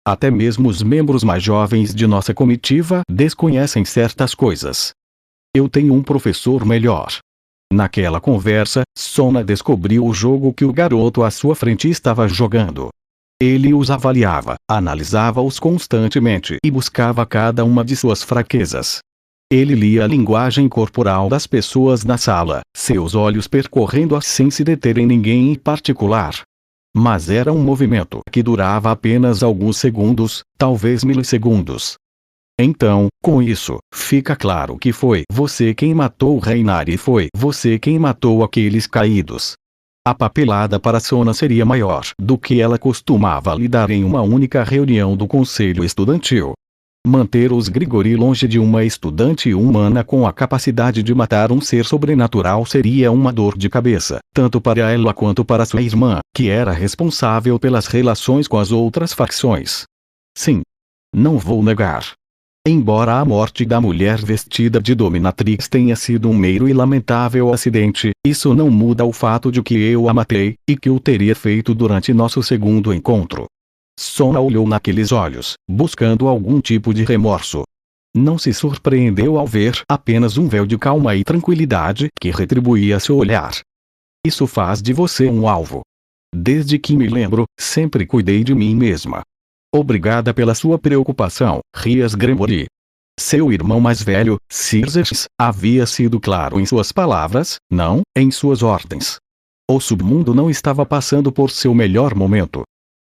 Speaker 1: Até mesmo os membros mais jovens de nossa comitiva desconhecem certas coisas. Eu tenho um professor melhor. Naquela conversa, Sona descobriu o jogo que o garoto à sua frente estava jogando. Ele os avaliava, analisava-os constantemente e buscava cada uma de suas fraquezas. Ele lia a linguagem corporal das pessoas na sala, seus olhos percorrendo-a sem se deter em ninguém em particular. Mas era um movimento que durava apenas alguns segundos, talvez milissegundos. Então, com isso, fica claro que foi você quem matou o Reinari e foi você quem matou aqueles caídos. A papelada para Sona seria maior do que ela costumava lidar em uma única reunião do conselho estudantil. Manter os Grigori longe de uma estudante humana com a capacidade de matar um ser sobrenatural seria uma dor de cabeça, tanto para ela quanto para sua irmã, que era responsável pelas relações com as outras facções. Sim. Não vou negar. Embora a morte da mulher vestida de dominatrix tenha sido um mero e lamentável acidente, isso não muda o fato de que eu a matei, e que o teria feito durante nosso segundo encontro. Sona olhou naqueles olhos, buscando algum tipo de remorso. Não se surpreendeu ao ver apenas um véu de calma e tranquilidade que retribuía seu olhar. Isso faz de você um alvo. Desde que me lembro, sempre cuidei de mim mesma. Obrigada pela sua preocupação, Rias Gremori. Seu irmão mais velho, Xerxes, havia sido claro em suas palavras, não em suas ordens. O submundo não estava passando por seu melhor momento.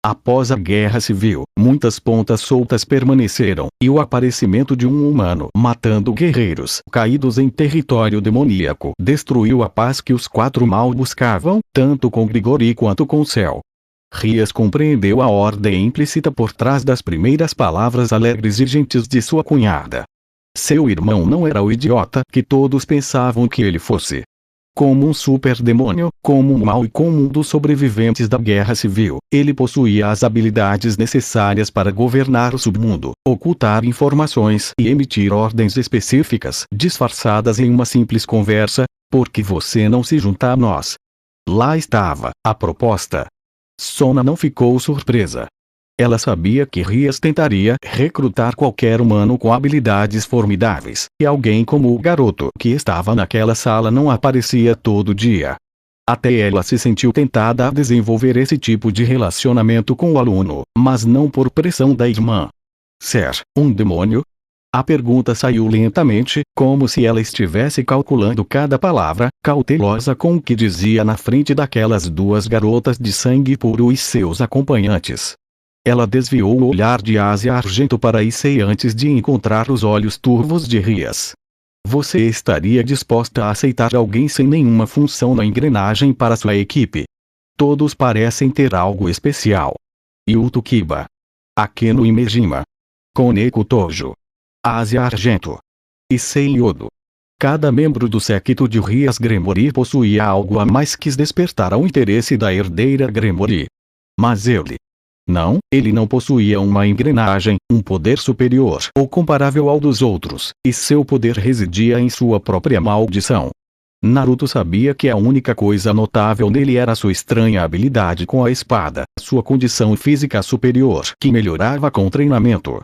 Speaker 1: Após a guerra civil, muitas pontas soltas permaneceram, e o aparecimento de um humano matando guerreiros caídos em território demoníaco destruiu a paz que os quatro mal buscavam, tanto com Grigori quanto com o céu. Rias compreendeu a ordem implícita por trás das primeiras palavras alegres e gentis de sua cunhada. Seu irmão não era o idiota que todos pensavam que ele fosse. Como um superdemônio, como um mal e como um dos sobreviventes da guerra civil, ele possuía as habilidades necessárias para governar o submundo, ocultar informações e emitir ordens específicas disfarçadas em uma simples conversa, por que você não se junta a nós? Lá estava a proposta. Sona não ficou surpresa. Ela sabia que Rias tentaria recrutar qualquer humano com habilidades formidáveis, e alguém como o garoto que estava naquela sala não aparecia todo dia. Até ela se sentiu tentada a desenvolver esse tipo de relacionamento com o aluno, mas não por pressão da irmã. Ser um demônio? A pergunta saiu lentamente, como se ela estivesse calculando cada palavra, cautelosa com o que dizia na frente daquelas duas garotas de sangue puro e seus acompanhantes. Ela desviou o olhar de Asia Argento para Issei antes de encontrar os olhos turvos de Rias. Você estaria disposta a aceitar alguém sem nenhuma função na engrenagem para sua equipe? Todos parecem ter algo especial. Yuto Kiba, Akeno Imejima, Koneko Tojo, Asia Argento, Issei Yodo. Cada membro do séquito de Rias Gremory possuía algo a mais que despertar o interesse da herdeira Gremory. Mas ele não possuía uma engrenagem, um poder superior ou comparável ao dos outros, e seu poder residia em sua própria maldição. Naruto sabia que a única coisa notável nele era sua estranha habilidade com a espada, sua condição física superior que melhorava com treinamento.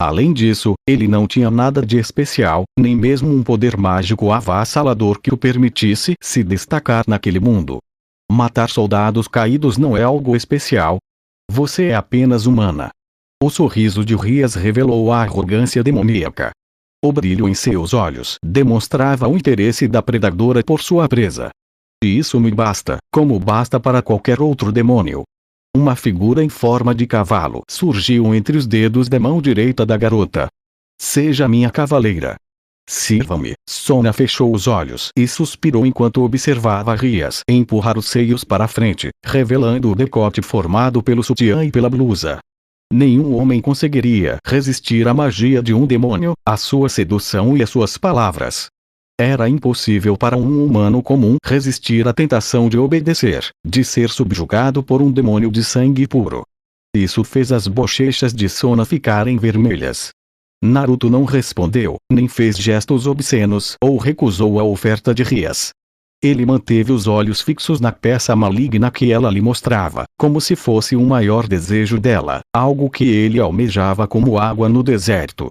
Speaker 1: Além disso, ele não tinha nada de especial, nem mesmo um poder mágico avassalador que o permitisse se destacar naquele mundo. Matar soldados caídos não é algo especial. Você é apenas humana. O sorriso de Rias revelou a arrogância demoníaca. O brilho em seus olhos demonstrava o interesse da predadora por sua presa. E isso me basta, como basta para qualquer outro demônio. Uma figura em forma de cavalo surgiu entre os dedos da mão direita da garota. Seja minha cavaleira. Sirva-me. Sona fechou os olhos e suspirou enquanto observava Rias empurrar os seios para a frente, revelando o decote formado pelo sutiã e pela blusa. Nenhum homem conseguiria resistir à magia de um demônio, à sua sedução e às suas palavras. Era impossível para um humano comum resistir à tentação de obedecer, de ser subjugado por um demônio de sangue puro. Isso fez as bochechas de Sona ficarem vermelhas. Naruto não respondeu, nem fez gestos obscenos ou recusou a oferta de Rias. Ele manteve os olhos fixos na peça maligna que ela lhe mostrava, como se fosse um maior desejo dela, algo que ele almejava como água no deserto.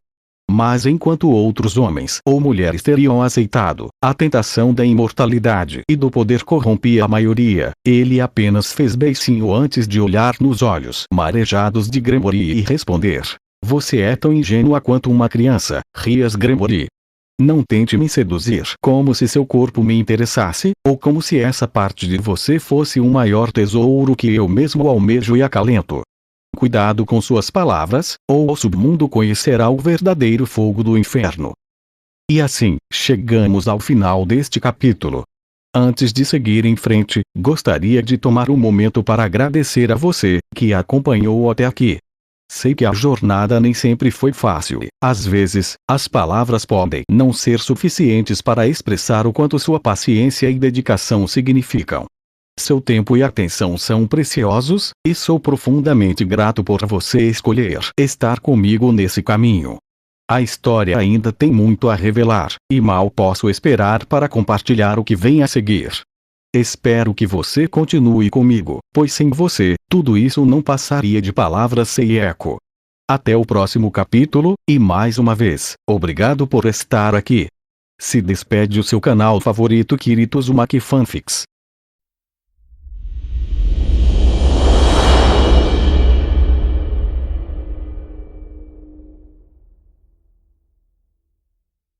Speaker 1: Mas enquanto outros homens ou mulheres teriam aceitado, a tentação da imortalidade e do poder corrompia a maioria, ele apenas fez beicinho antes de olhar nos olhos marejados de Gremory e responder: "Você é tão ingênua quanto uma criança, Rias Gremory. Não tente me seduzir como se seu corpo me interessasse, ou como se essa parte de você fosse um maior tesouro que eu mesmo almejo e acalento. Cuidado com suas palavras, ou o submundo conhecerá o verdadeiro fogo do inferno." E assim, chegamos ao final deste capítulo. Antes de seguir em frente, gostaria de tomar um momento para agradecer a você, que acompanhou até aqui. Sei que a jornada nem sempre foi fácil. Às vezes, as palavras podem não ser suficientes para expressar o quanto sua paciência e dedicação significam. Seu tempo e atenção são preciosos, e sou profundamente grato por você escolher estar comigo nesse caminho. A história ainda tem muito a revelar, e mal posso esperar para compartilhar o que vem a seguir. Espero que você continue comigo, pois sem você, tudo isso não passaria de palavras sem eco. Até o próximo capítulo, e mais uma vez, obrigado por estar aqui. Se despede o seu canal favorito Kirito Uzumaki Fanfics.